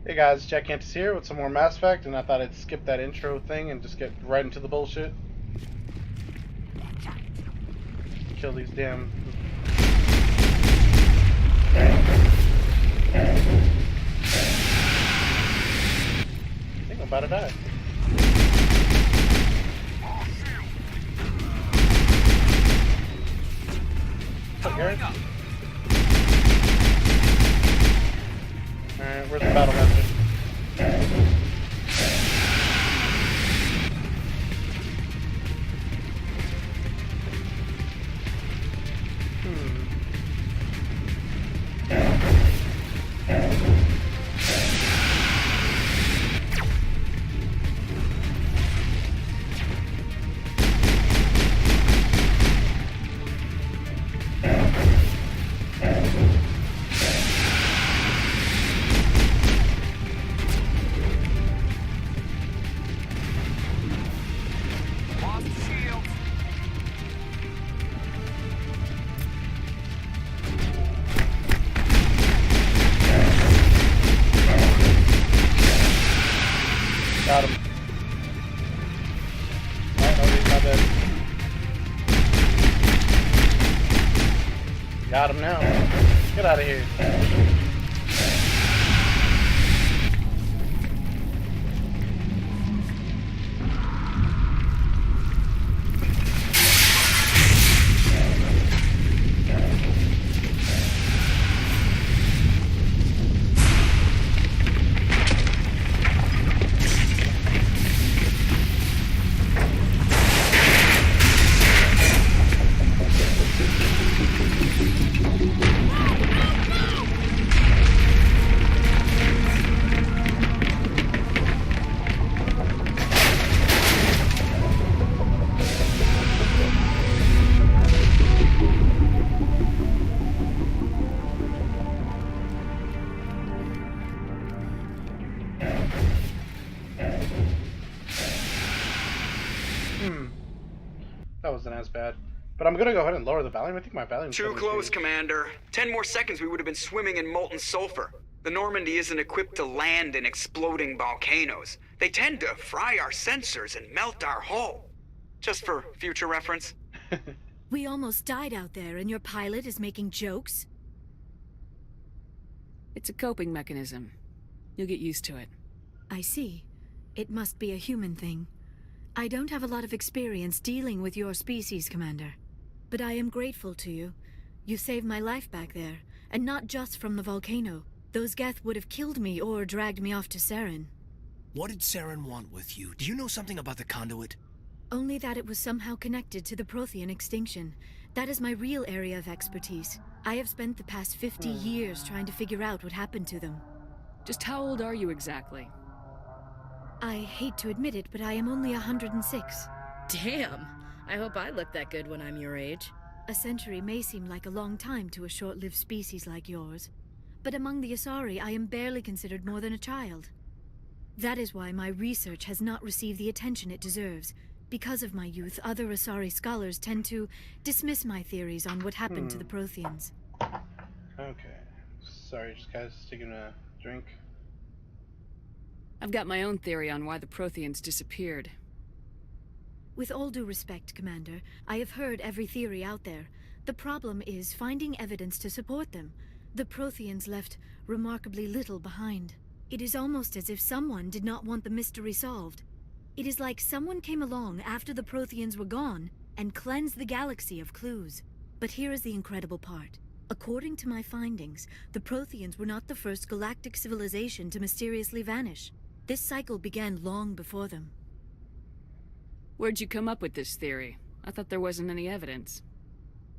Hey guys, Jack Kantus here with some more Mass Effect, and I thought I'd skip that intro thing and just get right into the bullshit. Kill these damn... I think I'm about to die. What's up, Garrett? Alright, where's the battle message? Got him. Oh, no, he's not dead. Got him now. Get out of here. That wasn't as bad. But I'm gonna go ahead and lower the volume. I think my volume's Too close, changed. Commander. 10 more seconds we would have been swimming in molten sulfur. The Normandy isn't equipped to land in exploding volcanoes. They tend to fry our sensors and melt our hull. Just for future reference. We almost died out there, and your pilot is making jokes? It's a coping mechanism. You'll get used to it. I see. It must be a human thing. I don't have a lot of experience dealing with your species, Commander. But I am grateful to you. You saved my life back there, and not just from the volcano. Those Geth would have killed me or dragged me off to Saren. What did Saren want with you? Do you know something about the conduit? Only that it was somehow connected to the Prothean extinction. That is my real area of expertise. I have spent the past 50 years trying to figure out what happened to them. Just how old are you exactly? I hate to admit it, but I am only 106. Damn! I hope I look that good when I'm your age. A century may seem like a long time to a short-lived species like yours, but among the Asari, I am barely considered more than a child. That is why my research has not received the attention it deserves. Because of my youth, other Asari scholars tend to dismiss my theories on what happened to the Protheans. Okay. Sorry, just guys taking a drink. I've got my own theory on why the Protheans disappeared. With all due respect, Commander, I have heard every theory out there. The problem is finding evidence to support them. The Protheans left remarkably little behind. It is almost as if someone did not want the mystery solved. It is like someone came along after the Protheans were gone and cleansed the galaxy of clues. But here is the incredible part. According to my findings, the Protheans were not the first galactic civilization to mysteriously vanish. This cycle began long before them. Where'd you come up with this theory? I thought there wasn't any evidence.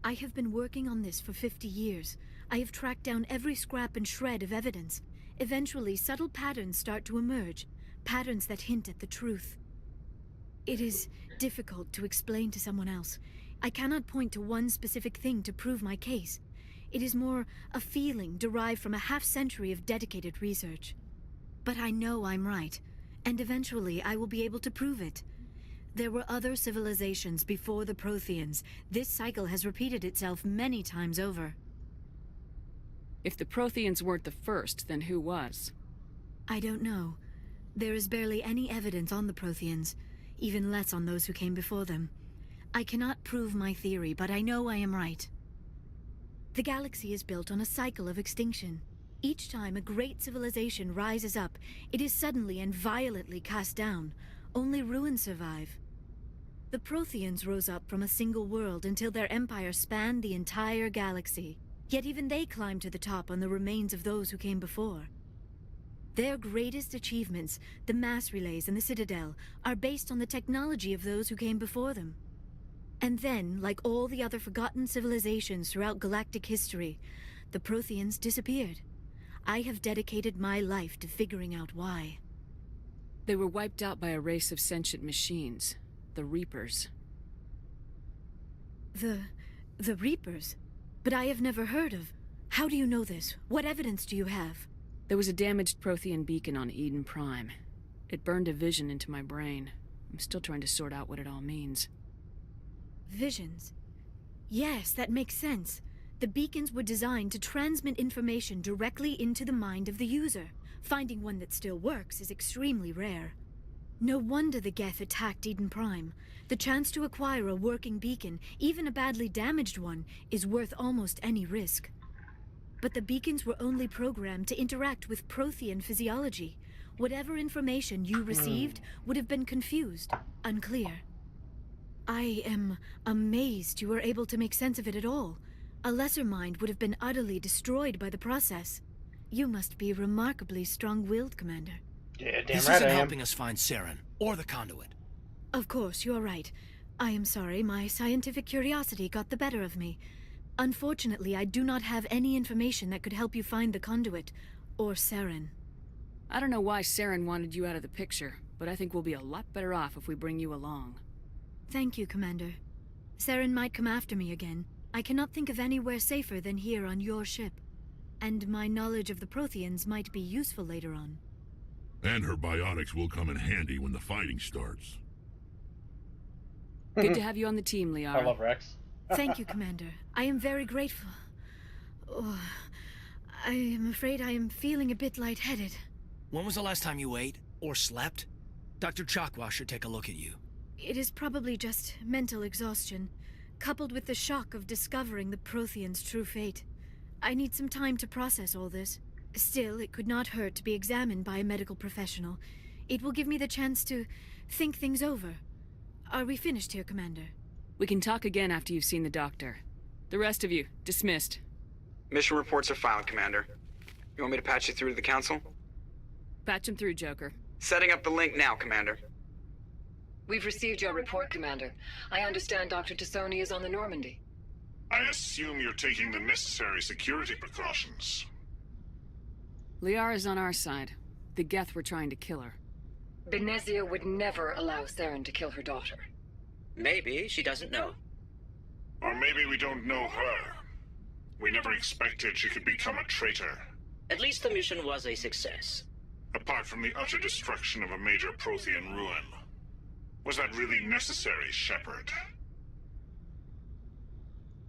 I have been working on this for 50 years. I have tracked down every scrap and shred of evidence. Eventually, subtle patterns start to emerge, patterns that hint at the truth. It is difficult to explain to someone else. I cannot point to one specific thing to prove my case. It is more a feeling derived from a half-century of dedicated research. But I know I'm right, and eventually I will be able to prove it. There were other civilizations before the Protheans. This cycle has repeated itself many times over. If the Protheans weren't the first, then who was? I don't know. There is barely any evidence on the Protheans, even less on those who came before them. I cannot prove my theory, but I know I am right. The galaxy is built on a cycle of extinction. Each time a great civilization rises up, it is suddenly and violently cast down. Only ruins survive. The Protheans rose up from a single world until their empire spanned the entire galaxy. Yet even they climbed to the top on the remains of those who came before. Their greatest achievements, the mass relays and the Citadel, are based on the technology of those who came before them. And then, like all the other forgotten civilizations throughout galactic history, the Protheans disappeared. I have dedicated my life to figuring out why. They were wiped out by a race of sentient machines, the Reapers. The Reapers? But I have never heard of... How do you know this? What evidence do you have? There was a damaged Prothean beacon on Eden Prime. It burned a vision into my brain. I'm still trying to sort out what it all means. Visions? Yes, that makes sense. The beacons were designed to transmit information directly into the mind of the user. Finding one that still works is extremely rare. No wonder the Geth attacked Eden Prime. The chance to acquire a working beacon, even a badly damaged one, is worth almost any risk. But the beacons were only programmed to interact with Prothean physiology. Whatever information you received would have been confused, unclear. I am amazed you were able to make sense of it at all. A lesser mind would have been utterly destroyed by the process. You must be remarkably strong-willed, Commander. Yeah, damn This right isn't I am. helping us find Saren, or the conduit. Of course, you're right. I am sorry, my scientific curiosity got the better of me. Unfortunately, I do not have any information that could help you find the conduit, or Saren. I don't know why Saren wanted you out of the picture, but I think we'll be a lot better off if we bring you along. Thank you, Commander. Saren might come after me again. I cannot think of anywhere safer than here on your ship. And my knowledge of the Protheans might be useful later on. And her biotics will come in handy when the fighting starts. Good to have you on the team, Liara. I love Rex. Thank you, Commander. I am very grateful. Oh, I am afraid I am feeling a bit lightheaded. When was the last time you ate, or slept? Dr. Chakwa should take a look at you. It is probably just mental exhaustion, coupled with the shock of discovering the Protheans' true fate. I need some time to process all this. Still, it could not hurt to be examined by a medical professional. It will give me the chance to think things over. Are we finished here, Commander? We can talk again after you've seen the doctor. The rest of you, dismissed. Mission reports are filed, Commander. You want me to patch you through to the Council? Patch him through, Joker. Setting up the link now, Commander. We've received your report, Commander. I understand Dr. Tassoni is on the Normandy. I assume you're taking the necessary security precautions. Liara's on our side. The Geth were trying to kill her. Benezia would never allow Saren to kill her daughter. Maybe she doesn't know. Or maybe we don't know her. We never expected she could become a traitor. At least the mission was a success. Apart from the utter destruction of a major Prothean ruin. Was that really necessary, Shepard?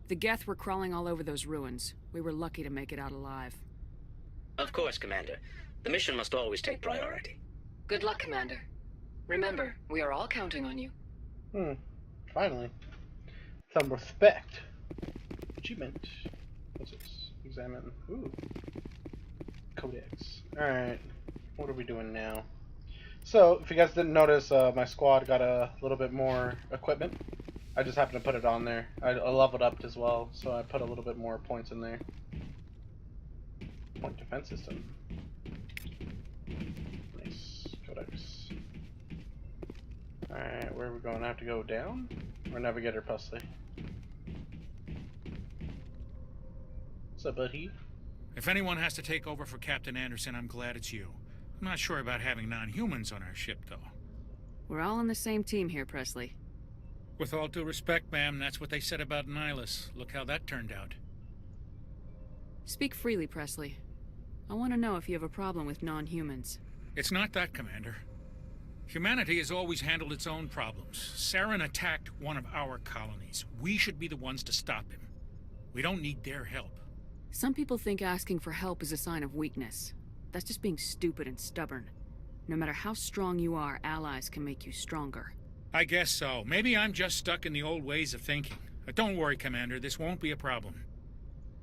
The Geth were crawling all over those ruins. We were lucky to make it out alive. Of course, Commander. The mission must always take priority. Good luck, Commander. Remember, we are all counting on you. Finally. Some respect. Achievement. What's this? Examine. Ooh. Codex. Alright. What are we doing now? So, if you guys didn't notice, my squad got a little bit more equipment. I just happened to put it on there. I leveled up as well, so I put a little bit more points in there. Point defense system. Nice. Codex. Alright, where are we going? I have to go down? Or Navigator Pusley? What's up, buddy? If anyone has to take over for Captain Anderson, I'm glad it's you. I'm not sure about having non-humans on our ship, though. We're all on the same team here, Presley. With all due respect, ma'am, that's what they said about Nihilus. Look how that turned out. Speak freely, Presley. I want to know if you have a problem with non-humans. It's not that, Commander. Humanity has always handled its own problems. Saren attacked one of our colonies. We should be the ones to stop him. We don't need their help. Some people think asking for help is a sign of weakness. That's just being stupid and stubborn. No matter how strong you are, allies can make you stronger. I guess so. Maybe I'm just stuck in the old ways of thinking. But don't worry, Commander. This won't be a problem.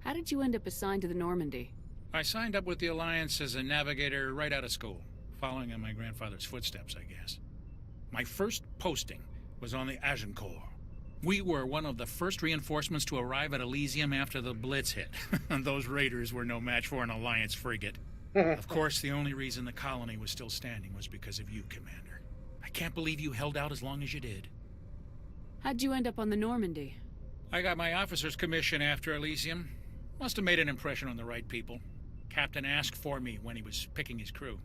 How did you end up assigned to the Normandy? I signed up with the Alliance as a navigator right out of school, following in my grandfather's footsteps, I guess. My first posting was on the Agincourt. We were one of the first reinforcements to arrive at Elysium after the Blitz hit. And those raiders were no match for an Alliance frigate. Of course, the only reason the colony was still standing was because of you, Commander. I can't believe you held out as long as you did. How'd you end up on the Normandy? I got my officer's commission after Elysium. Must have made an impression on the right people. Captain asked for me when he was picking his crew.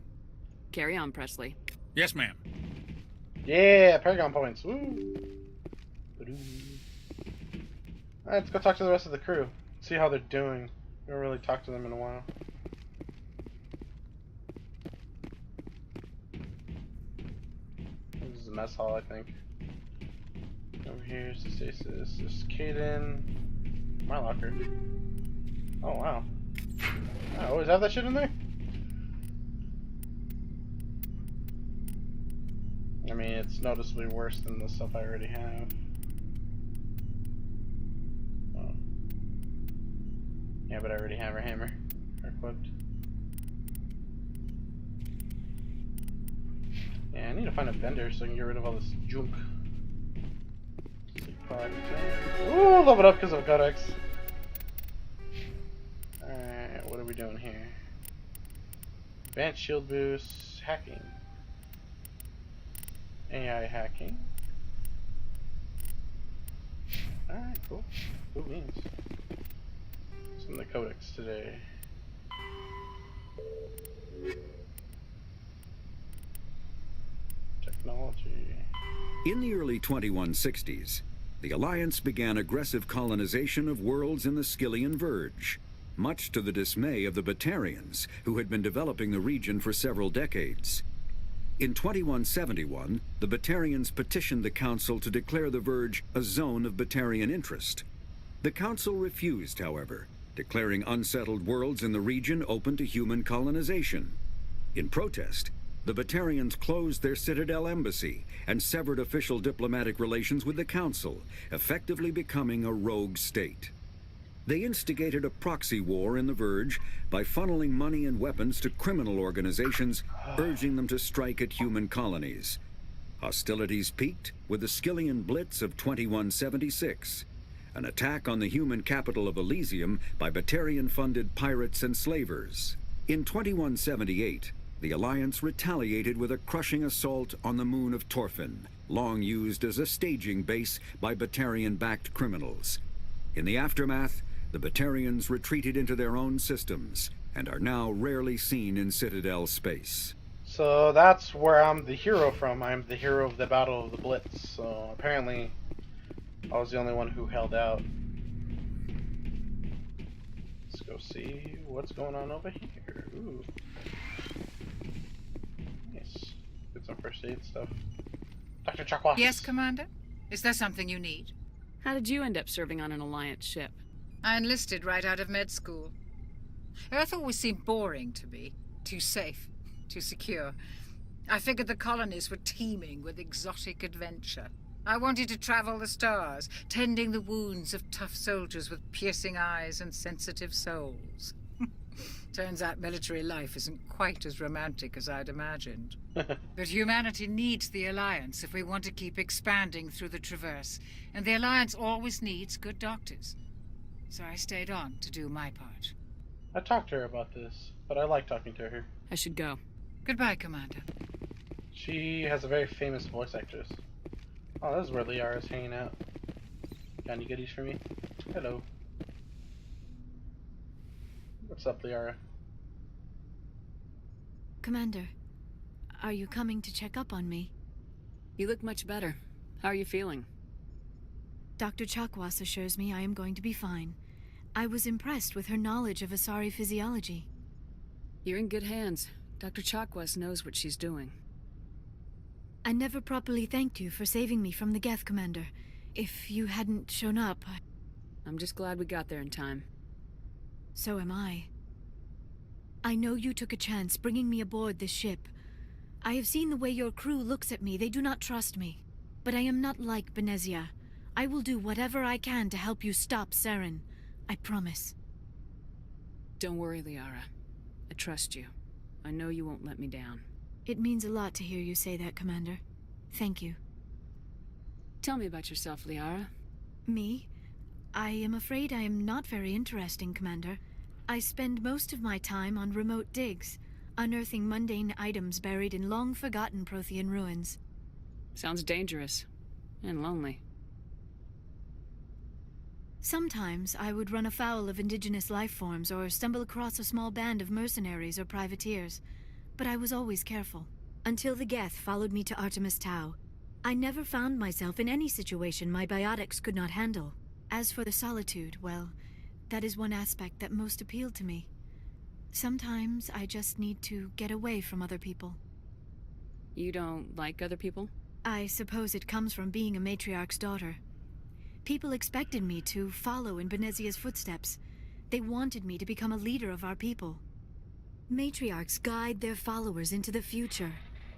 Carry on, Presley. Yes, ma'am. Yeah, Paragon points. Woo. Alright, let's go talk to the rest of the crew. See how they're doing. We haven't really talked to them in a while. This is the mess hall, I think. Over here is the stasis. This is Caden. My locker. Oh, wow. I always have that shit in there? I mean, it's noticeably worse than the stuff I already have. Oh. Yeah, but I already have a hammer equipped. Yeah, I need to find a vendor so I can get rid of all this junk. Ooh, level it up because of Codex. Alright, what are we doing here? Advanced shield boost, hacking. AI hacking. Alright, cool. Cool beans. What's in the Codex today? Technology. In the early 2160s, the Alliance began aggressive colonization of worlds in the Skyllian Verge, much to the dismay of the Batarians, who had been developing the region for several decades. In 2171, the Batarians petitioned the Council to declare the Verge a zone of Batarian interest. The Council refused, however, declaring unsettled worlds in the region open to human colonization. In protest, the Batarians closed their Citadel embassy and severed official diplomatic relations with the Council, effectively becoming a rogue state. They instigated a proxy war in the Verge by funneling money and weapons to criminal organizations, urging them to strike at human colonies. Hostilities peaked with the Skyllian Blitz of 2176, an attack on the human capital of Elysium by Batarian-funded pirates and slavers. In 2178, the Alliance retaliated with a crushing assault on the moon of Torfin, long used as a staging base by Batarian-backed criminals. In the aftermath, the Batarians retreated into their own systems and are now rarely seen in Citadel space. So that's where I'm the hero from. I'm the hero of the Battle of the Blitz. So apparently I was the only one who held out. Let's go see what's going on over here. Ooh. Nice. Get some first aid stuff. Dr. Chakwas. Yes, Commander? Is there something you need? How did you end up serving on an Alliance ship? I enlisted right out of med school. Earth always seemed boring to me. Too safe, too secure. I figured the colonies were teeming with exotic adventure. I wanted to travel the stars, tending the wounds of tough soldiers with piercing eyes and sensitive souls. Turns out military life isn't quite as romantic as I'd imagined. But humanity needs the Alliance if we want to keep expanding through the Traverse, and the Alliance always needs good doctors. So I stayed on to do my part. I talked to her about this, but I like talking to her. I should go. Goodbye, Commander. She has a very famous voice actress. Oh, this is where Liara's hanging out. Got any goodies for me? Hello. What's up, Liara? Commander, are you coming to check up on me? You look much better. How are you feeling? Dr. Chakwas assures me I am going to be fine. I was impressed with her knowledge of Asari physiology. You're in good hands. Dr. Chakwas knows what she's doing. I never properly thanked you for saving me from the Geth, Commander. If you hadn't shown up, I'm just glad we got there in time. So am I. I know you took a chance bringing me aboard this ship. I have seen the way your crew looks at me. They do not trust me. But I am not like Benezia. I will do whatever I can to help you stop Saren. I promise. Don't worry, Liara. I trust you. I know you won't let me down. It means a lot to hear you say that, Commander. Thank you. Tell me about yourself, Liara. Me? I am afraid I am not very interesting, Commander. I spend most of my time on remote digs, unearthing mundane items buried in long-forgotten Prothean ruins. Sounds dangerous. And lonely. Sometimes I would run afoul of indigenous life forms or stumble across a small band of mercenaries or privateers, but I was always careful. Until the Geth followed me to Artemis Tau. I never found myself in any situation my biotics could not handle. As for the solitude, well, that is one aspect that most appealed to me. Sometimes I just need to get away from other people. You don't like other people? I suppose it comes from being a matriarch's daughter. People expected me to follow in Benezia's footsteps. They wanted me to become a leader of our people. Matriarchs guide their followers into the future.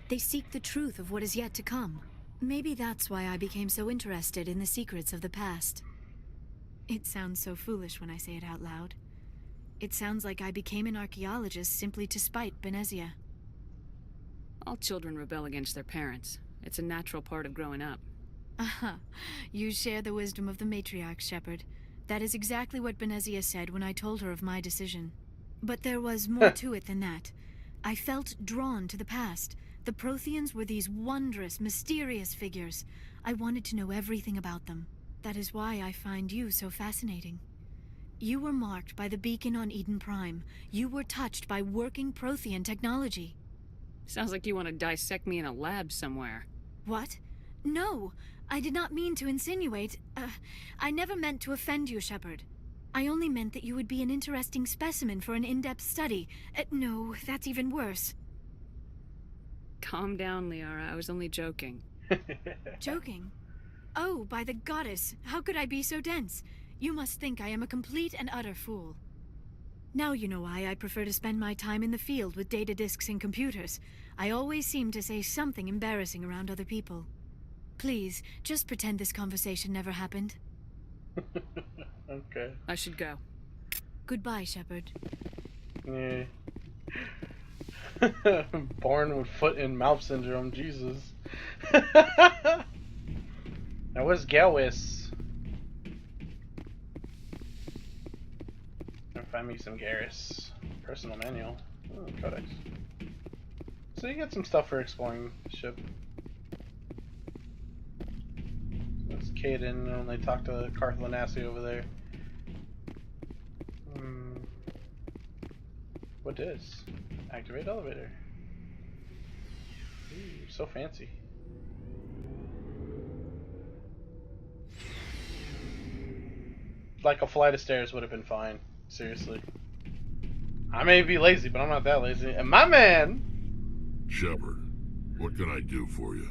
They seek the truth of what is yet to come. Maybe that's why I became so interested in the secrets of the past. It sounds so foolish when I say it out loud. It sounds like I became an archaeologist simply to spite Benezia. All children rebel against their parents. It's a natural part of growing up. Aha, you share the wisdom of the matriarch, Shepard. That is exactly what Benezia said when I told her of my decision. But there was more to it than that. I felt drawn to the past. The Protheans were these wondrous, mysterious figures. I wanted to know everything about them. That is why I find you so fascinating. You were marked by the beacon on Eden Prime. You were touched by working Prothean technology. Sounds like you want to dissect me in a lab somewhere. What? No, I did not mean to insinuate. I never meant to offend you, Shepard. I only meant that you would be an interesting specimen for an in-depth study. No, that's even worse. Calm down, Liara. I was only joking. Joking? Oh, by the goddess, how could I be so dense? You must think I am a complete and utter fool. Now you know why I prefer to spend my time in the field with data disks and computers. I always seem to say something embarrassing around other people. Please, just pretend this conversation never happened. Okay. I should go. Goodbye, Shepard. Yeah. Born with foot and mouth syndrome, Jesus. Now where's Galwis? I'll find me some Garrus. Personal manual. Oh, codex. So you get some stuff for exploring the ship. Let's Caden and they talk to Carthalanassi over there. What is? Activate elevator. Ooh, so fancy. Like a flight of stairs would have been fine. Seriously. I may be lazy, but I'm not that lazy. And my man! Shepard, what can I do for you?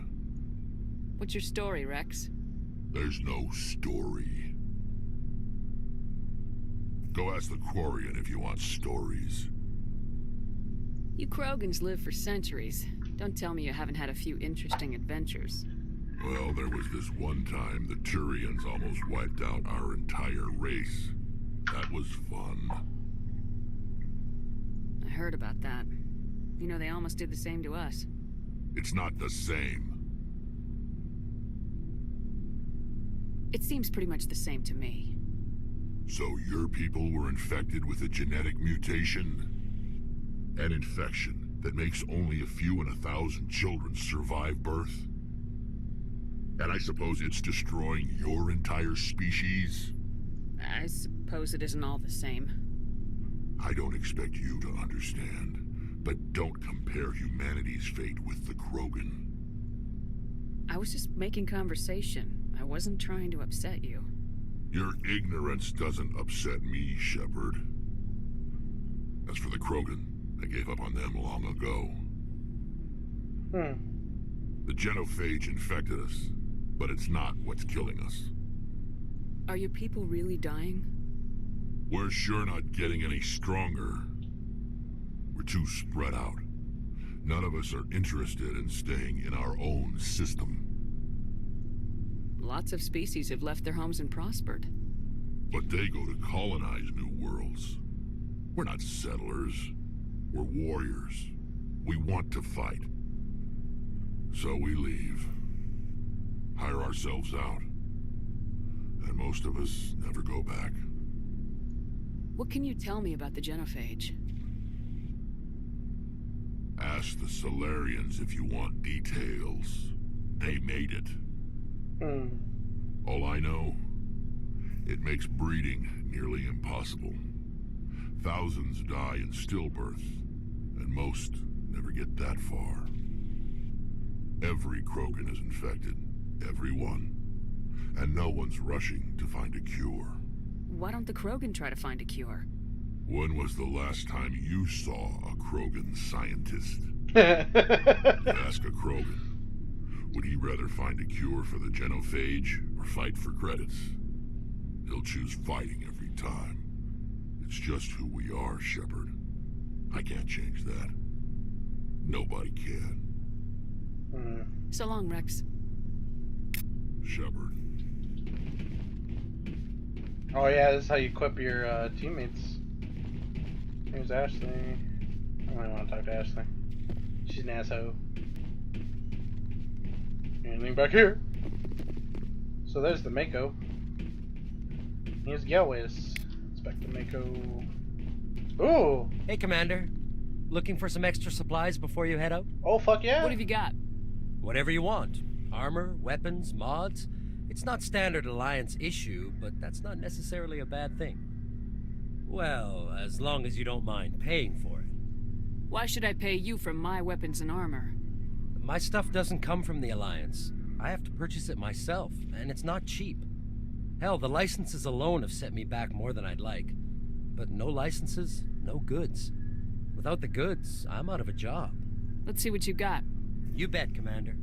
What's your story, Rex? There's no story. Go ask the Quarian if you want stories. You Krogans live for centuries. Don't tell me you haven't had a few interesting adventures. Well, there was this one time the Turians almost wiped out our entire race. That was fun. I heard about that. You know, they almost did the same to us. It's not the same. It seems pretty much the same to me. So your people were infected with a genetic mutation? An infection that makes only a few in 1,000 children survive birth? And I suppose it's destroying your entire species? I suppose it isn't all the same. I don't expect you to understand, but don't compare humanity's fate with the Krogan. I was just making conversation. I wasn't trying to upset you. Your ignorance doesn't upset me, Shepard. As for the Krogan, I gave up on them long ago. The genophage infected us, but it's not what's killing us. Are your people really dying? We're sure not getting any stronger. We're too spread out. None of us are interested in staying in our own system. Lots of species have left their homes and prospered. But they go to colonize new worlds. We're not settlers. We're warriors. We want to fight. So we leave. Hire ourselves out. And most of us never go back. What can you tell me about the genophage? Ask the Solarians if you want details. They made it. All I know, it makes breeding nearly impossible. Thousands die in stillbirth, and most never get that far. Every Krogan is infected. Every one. And no one's rushing to find a cure. Why don't the Krogan try to find a cure? When was the last time you saw a Krogan scientist? Ask a Krogan. Would he rather find a cure for the genophage or fight for credits? He'll choose fighting every time. It's just who we are, Shepard. I can't change that. Nobody can. So long, Rex. Shepard. Oh yeah, this is how you equip your teammates. Here's Ashley. I don't really want to talk to Ashley. She's an asshole. Anything back here? So there's the Mako. Here's Galways. Inspect the Mako. Ooh! Hey, Commander. Looking for some extra supplies before you head out? Oh, fuck yeah! What have you got? Whatever you want. Armor, weapons, mods. It's not standard Alliance issue, but that's not necessarily a bad thing. Well, as long as you don't mind paying for it. Why should I pay you for my weapons and armor? My stuff doesn't come from the Alliance. I have to purchase it myself, and it's not cheap. Hell, the licenses alone have set me back more than I'd like. But no licenses, no goods. Without the goods, I'm out of a job. Let's see what you got. You bet, Commander.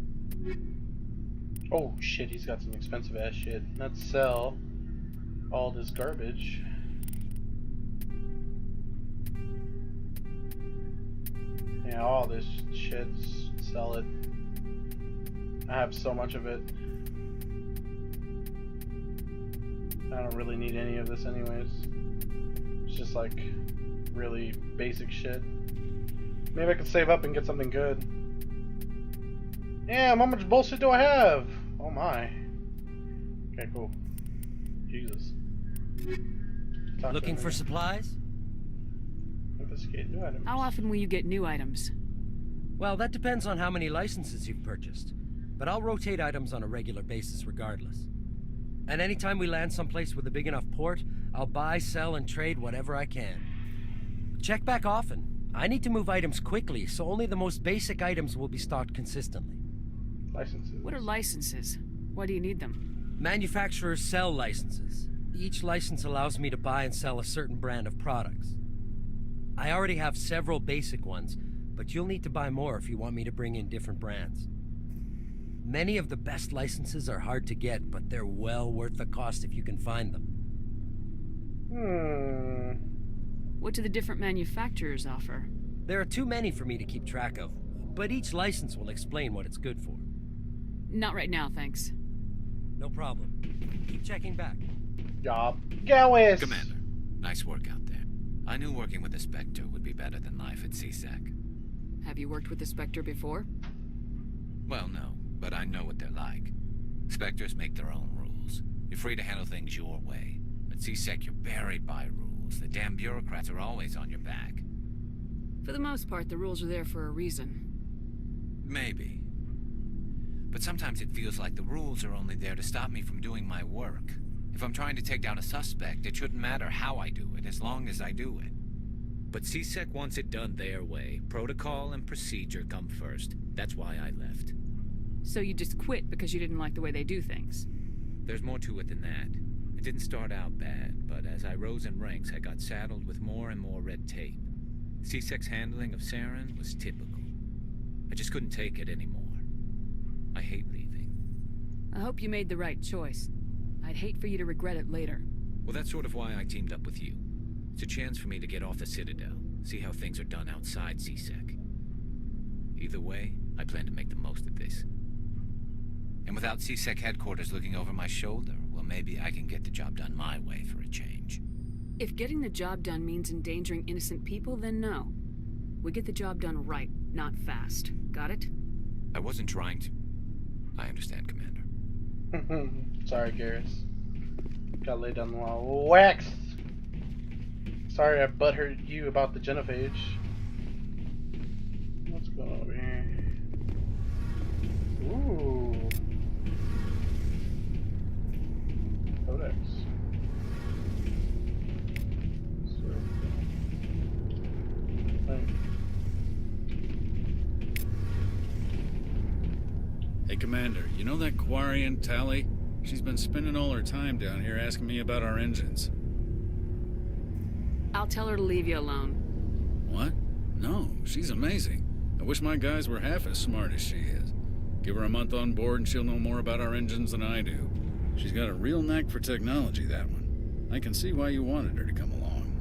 Oh shit, he's got some expensive ass shit. Let's sell all this garbage. Yeah, all this shit, sell it. I have so much of it. I don't really need any of this anyways. It's just like really basic shit. Maybe I could save up and get something good. Damn, how much bullshit do I have? Oh my. Okay, cool. Jesus. Looking for supplies? Investigate new items. How often will you get new items? Well, that depends on how many licenses you've purchased. But I'll rotate items on a regular basis regardless. And anytime we land someplace with a big enough port, I'll buy, sell, and trade whatever I can. Check back often. I need to move items quickly, so only the most basic items will be stocked consistently. Licenses. What are licenses? Why do you need them? Manufacturers sell licenses. Each license allows me to buy and sell a certain brand of products. I already have several basic ones, but you'll need to buy more if you want me to bring in different brands. Many of the best licenses are hard to get, but they're well worth the cost if you can find them. What do the different manufacturers offer? There are too many for me to keep track of, but each license will explain what it's good for. Not right now, thanks. No problem. Keep checking back. Job. Galways! Commander, nice work out there. I knew working with the Spectre would be better than life at CSEC. Have you worked with the Spectre before? Well, no, but I know what they're like. Spectres make their own rules. You're free to handle things your way. At CSEC, you're buried by rules. The damn bureaucrats are always on your back. For the most part, the rules are there for a reason. Maybe. But sometimes it feels like the rules are only there to stop me from doing my work. If I'm trying to take down a suspect, it shouldn't matter how I do it, as long as I do it. But CSEC wants it done their way. Protocol and procedure come first. That's why I left. So you just quit because you didn't like the way they do things? There's more to it than that. It didn't start out bad, but as I rose in ranks, I got saddled with more and more red tape. CSEC's handling of Saren was typical. I just couldn't take it anymore. I hate leaving. I hope you made the right choice. I'd hate for you to regret it later. Well, that's sort of why I teamed up with you. It's a chance for me to get off the Citadel. see how things are done outside CSEC. Either way, I plan to make the most of this. And without CSEC headquarters looking over my shoulder, well, maybe I can get the job done my way for a change. If getting the job done means endangering innocent people, then no. We get the job done right, not fast. Got it? I wasn't trying to. I understand, Commander. Sorry, Garrus. Gotta lay down the law. Wax! Sorry I butthurt you about the genophage. What's going on over here? Ooh. Codex. Hey, Commander, you know that Quarian, Tally? She's been spending all her time down here asking me about our engines. I'll tell her to leave you alone. What? No, she's amazing. I wish my guys were half as smart as she is. Give her a month on board and she'll know more about our engines than I do. She's got a real knack for technology, that one. I can see why you wanted her to come along.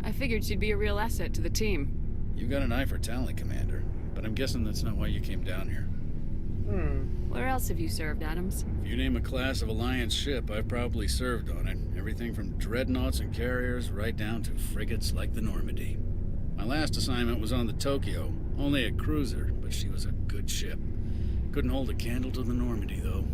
I figured she'd be a real asset to the team. You got an eye for Tally, Commander, but I'm guessing that's not why you came down here. Where else have you served, Adams? If you name a class of Alliance ship, I've probably served on it. Everything from dreadnoughts and carriers right down to frigates like the Normandy. My last assignment was on the Tokyo, only a cruiser, but she was a good ship. Couldn't hold a candle to the Normandy, though.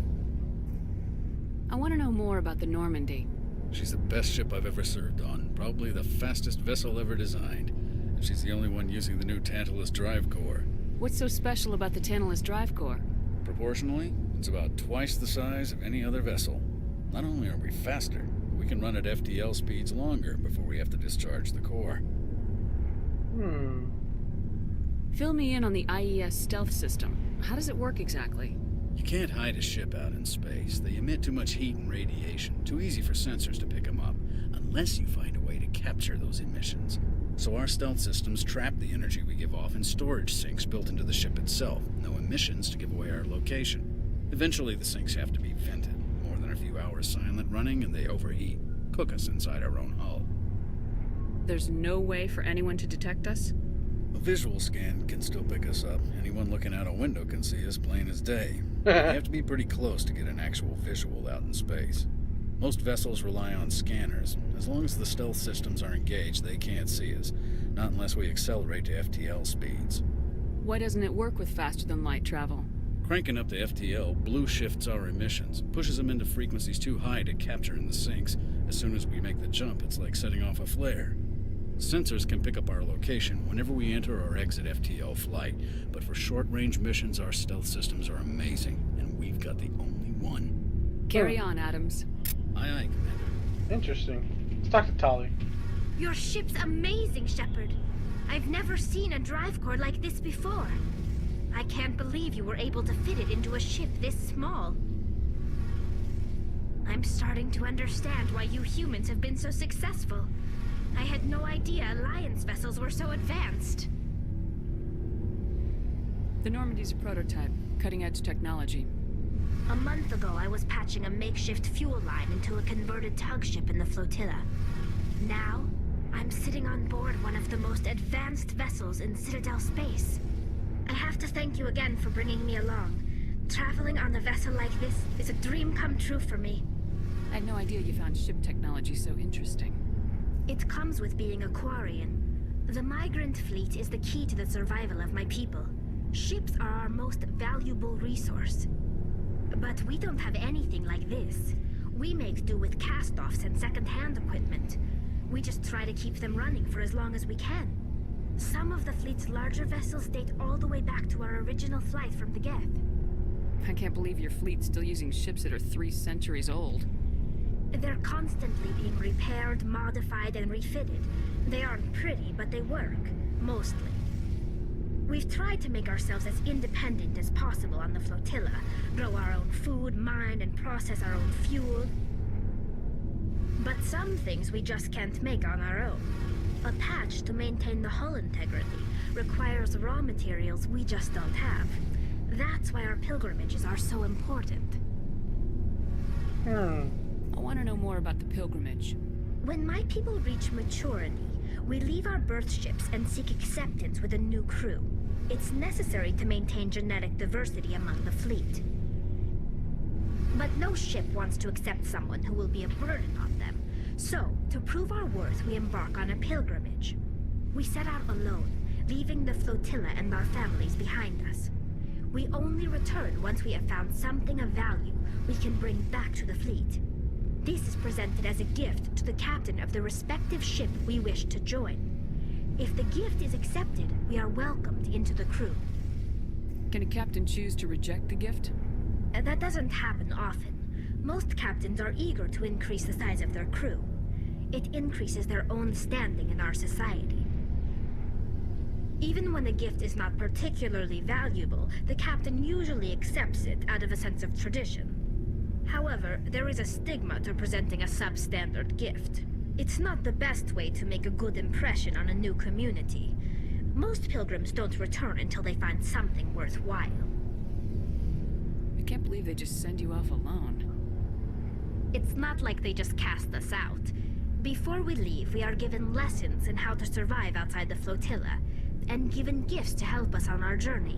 I want to know more about the Normandy. She's the best ship I've ever served on, probably the fastest vessel ever designed. And she's the only one using the new Tantalus drive core. What's so special about the Tantalus drive core? Proportionally, it's about twice the size of any other vessel. Not only are we faster, but we can run at FTL speeds longer before we have to discharge the core. Fill me in on the IES stealth system. How does it work exactly? You can't hide a ship out in space. They emit too much heat and radiation. Too easy for sensors to pick them up, unless you find a way to capture those emissions. So our stealth systems trap the energy we give off in storage sinks built into the ship itself. No emissions to give away our location. Eventually the sinks have to be vented. More than a few hours silent running and they overheat. Cook us inside our own hull. There's no way for anyone to detect us? A visual scan can still pick us up. Anyone looking out a window can see us plain as day. You have to be pretty close to get an actual visual out in space. Most vessels rely on scanners. As long as the stealth systems are engaged, they can't see us. Not unless we accelerate to FTL speeds. Why doesn't it work with faster-than-light travel? Cranking up to FTL blue shifts our emissions, pushes them into frequencies too high to capture in the sinks. As soon as we make the jump, it's like setting off a flare. Sensors can pick up our location whenever we enter or exit FTL flight, but for short-range missions, our stealth systems are amazing, and we've got the only one. Carry on, Adams. Aye, aye, Commander. Interesting. Let's talk to Tali. Your ship's amazing, Shepard. I've never seen a drive core like this before. I can't believe you were able to fit it into a ship this small. I'm starting to understand why you humans have been so successful. I had no idea Alliance vessels were so advanced. The Normandy's a prototype, cutting-edge technology. A month ago, I was patching a makeshift fuel line into a converted tug ship in the flotilla. Now, I'm sitting on board one of the most advanced vessels in Citadel space. I have to thank you again for bringing me along. Traveling on a vessel like this is a dream come true for me. I had no idea you found ship technology so interesting. It comes with being a Quarian. The migrant fleet is the key to the survival of my people. Ships are our most valuable resource. But we don't have anything like this. We make do with cast-offs and second-hand equipment. We just try to keep them running for as long as we can. Some of the fleet's larger vessels date all the way back to our original flight from the Geth. I can't believe your fleet's still using ships that are 3 centuries old. They're constantly being repaired, modified, and refitted. They aren't pretty, but they work. Mostly. We've tried to make ourselves as independent as possible on the flotilla. Grow our own food, mine, and process our own fuel. But some things we just can't make on our own. A patch to maintain the hull integrity requires raw materials we just don't have. That's why our pilgrimages are so important. I want to know more about the pilgrimage. When my people reach maturity, We leave our birth ships and seek acceptance with a new crew. It's necessary to maintain genetic diversity among the fleet. But no ship wants to accept someone who will be a burden on them. So, to prove our worth, we embark on a pilgrimage. We set out alone, leaving the flotilla and our families behind us. We only return once we have found something of value we can bring back to the fleet. This is presented as a gift to the captain of the respective ship we wish to join. If the gift is accepted, we are welcomed into the crew. Can a captain choose to reject the gift? That doesn't happen often. Most captains are eager to increase the size of their crew. It increases their own standing in our society. Even when the gift is not particularly valuable, the captain usually accepts it out of a sense of tradition. However, there is a stigma to presenting a substandard gift. It's not the best way to make a good impression on a new community. Most pilgrims don't return until they find something worthwhile. I can't believe they just send you off alone. It's not like they just cast us out. Before we leave, we are given lessons in how to survive outside the flotilla, and given gifts to help us on our journey.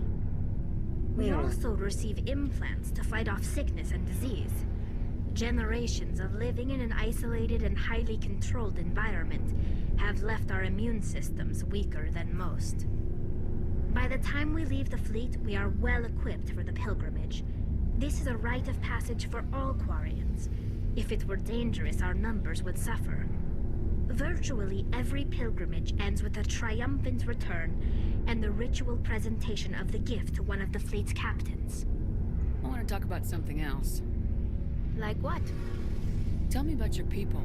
We also receive implants to fight off sickness and disease. Generations of living in an isolated and highly controlled environment have left our immune systems weaker than most. By the time we leave the fleet, we are well equipped for the pilgrimage. This is a rite of passage for all Quarians. If it were dangerous, our numbers would suffer. Virtually every pilgrimage ends with a triumphant return and the ritual presentation of the gift to one of the fleet's captains. I want to talk about something else. Like what? Tell me about your people.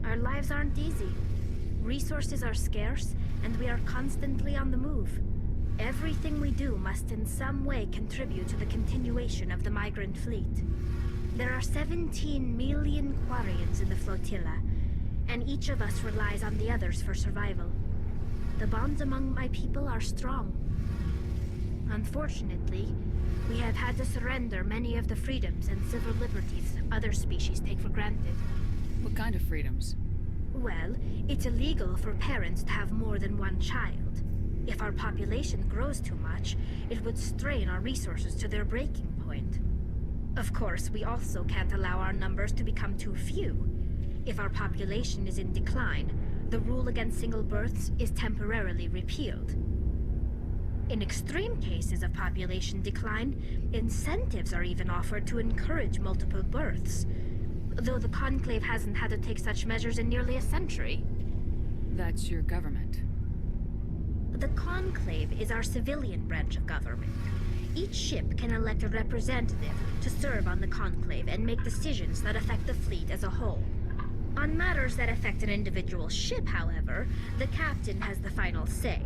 Our lives aren't easy. Resources are scarce, and we are constantly on the move. Everything we do must in some way contribute to the continuation of the migrant fleet. There are 17 million Quarians in the flotilla, and each of us relies on the others for survival. The bonds among my people are strong. Unfortunately, we have had to surrender many of the freedoms and civil liberties other species take for granted. What kind of freedoms? Well, it's illegal for parents to have more than one child. If our population grows too much, it would strain our resources to their breaking point. Of course, we also can't allow our numbers to become too few. If our population is in decline, the rule against single births is temporarily repealed. In extreme cases of population decline, incentives are even offered to encourage multiple births, though the Conclave hasn't had to take such measures in nearly a century. That's your government. The Conclave is our civilian branch of government. Each ship can elect a representative to serve on the Conclave and make decisions that affect the fleet as a whole. On matters that affect an individual ship, however, the captain has the final say.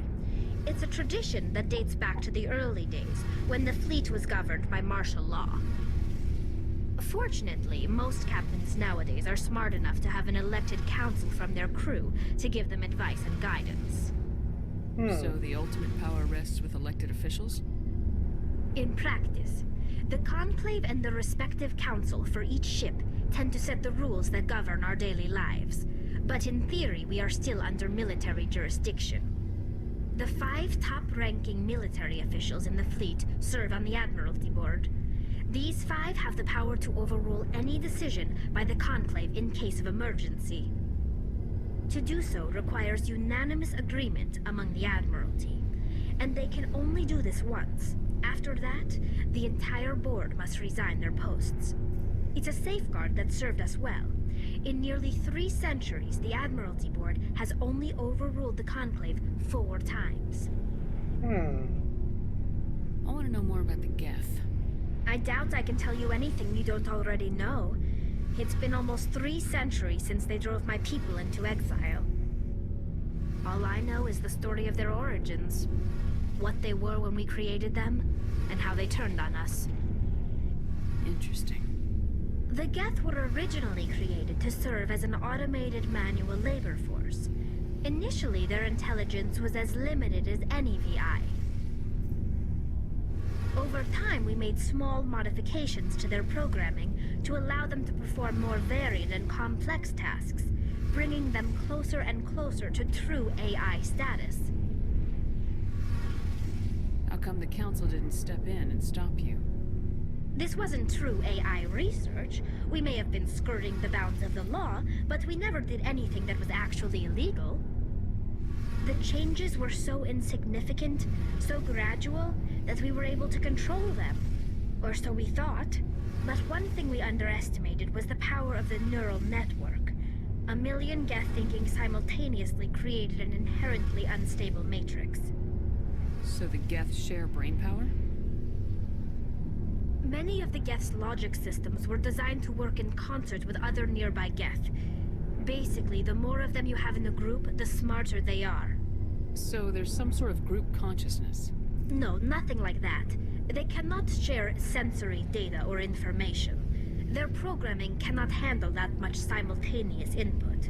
It's a tradition that dates back to the early days, when the fleet was governed by martial law. Fortunately, most captains nowadays are smart enough to have an elected council from their crew to give them advice and guidance. So the ultimate power rests with elected officials? In practice, the Conclave and the respective council for each ship tend to set the rules that govern our daily lives. But in theory, we are still under military jurisdiction. The 5 top-ranking military officials in the fleet serve on the Admiralty Board. These 5 have the power to overrule any decision by the Conclave in case of emergency. To do so requires unanimous agreement among the Admiralty, and they can only do this once. After that, the entire board must resign their posts. It's a safeguard that served us well. In nearly 3 centuries, the Admiralty Board has only overruled the Conclave 4 times. I want to know more about the Geth. I doubt I can tell you anything you don't already know. It's been almost 3 centuries since they drove my people into exile. All I know is the story of their origins. What they were when we created them, and how they turned on us. Interesting. The Geth were originally created to serve as an automated manual labor force. Initially, their intelligence was as limited as any VI. Over time, we made small modifications to their programming to allow them to perform more varied and complex tasks, bringing them closer and closer to true AI status. How come the Council didn't step in and stop you? This wasn't true AI research. We may have been skirting the bounds of the law, but we never did anything that was actually illegal. The changes were so insignificant, so gradual, that we were able to control them. Or so we thought. But one thing we underestimated was the power of the neural network. A million Geth thinking simultaneously created an inherently unstable matrix. So the Geth share brainpower? Many of the Geth's logic systems were designed to work in concert with other nearby Geth. Basically, the more of them you have in the group, the smarter they are. So there's some sort of group consciousness? No, nothing like that. They cannot share sensory data or information. Their programming cannot handle that much simultaneous input.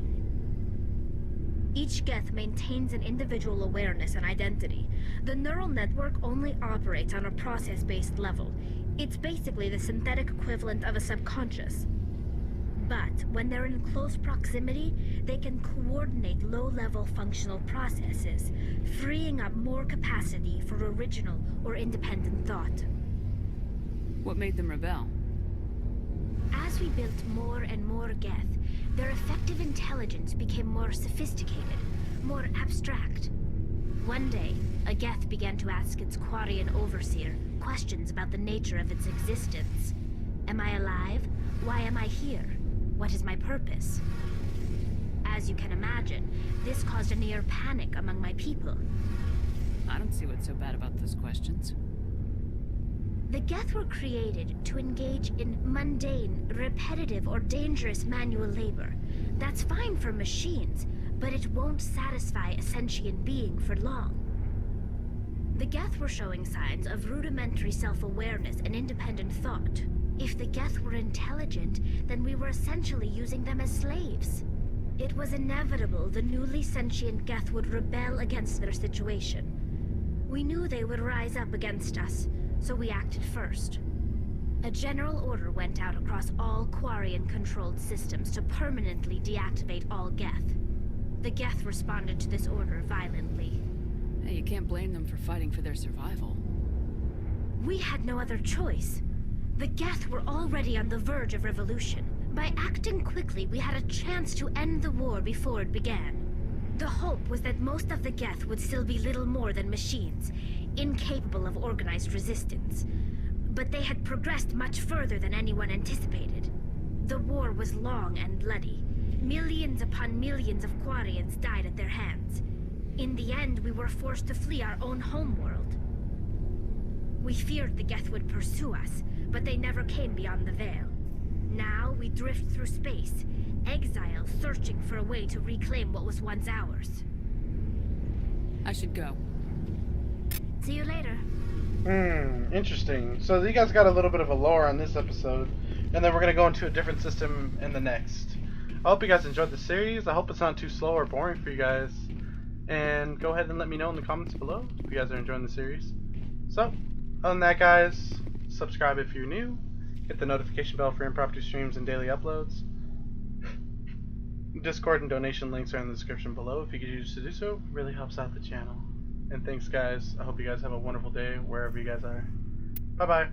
Each Geth maintains an individual awareness and identity. The neural network only operates on a process-based level. It's basically the synthetic equivalent of a subconscious. But when they're in close proximity, they can coordinate low-level functional processes, freeing up more capacity for original or independent thought. What made them rebel? As we built more and more Geth, their effective intelligence became more sophisticated, more abstract. One day, a Geth began to ask its Quarian overseer questions about the nature of its existence. Am I alive? Why am I here? What is my purpose? As you can imagine, this caused a near panic among my people. I don't see what's so bad about those questions. The Geth were created to engage in mundane, repetitive, or dangerous manual labor. That's fine for machines, but it won't satisfy a sentient being for long. The Geth were showing signs of rudimentary self-awareness and independent thought. If the Geth were intelligent, then we were essentially using them as slaves. It was inevitable the newly sentient Geth would rebel against their situation. We knew they would rise up against us, so we acted first. A general order went out across all Quarian-controlled systems to permanently deactivate all Geth. The Geth responded to this order violently. Hey, you can't blame them for fighting for their survival. We had no other choice. The Geth were already on the verge of revolution. By acting quickly, we had a chance to end the war before it began. The hope was that most of the Geth would still be little more than machines, incapable of organized resistance. But they had progressed much further than anyone anticipated. The war was long and bloody. Millions upon millions of Quarians died at their hands. In the end, we were forced to flee our own homeworld. We feared the Geth would pursue us, but they never came beyond the Veil. Now we drift through space, exile searching for a way to reclaim what was once ours. I should go. See you later. Interesting. So you guys got a little bit of a lore on this episode, and then we're going to go into a different system in the next. I hope you guys enjoyed the series. I hope it's not too slow or boring for you guys. And go ahead and let me know in the comments below if you guys are enjoying the series. So, other than that, guys, subscribe if you're new. Hit the notification bell for impromptu streams and daily uploads. Discord and donation links are in the description below. If you could use to do so, it really helps out the channel. And thanks, guys. I hope you guys have a wonderful day wherever you guys are. Bye-bye.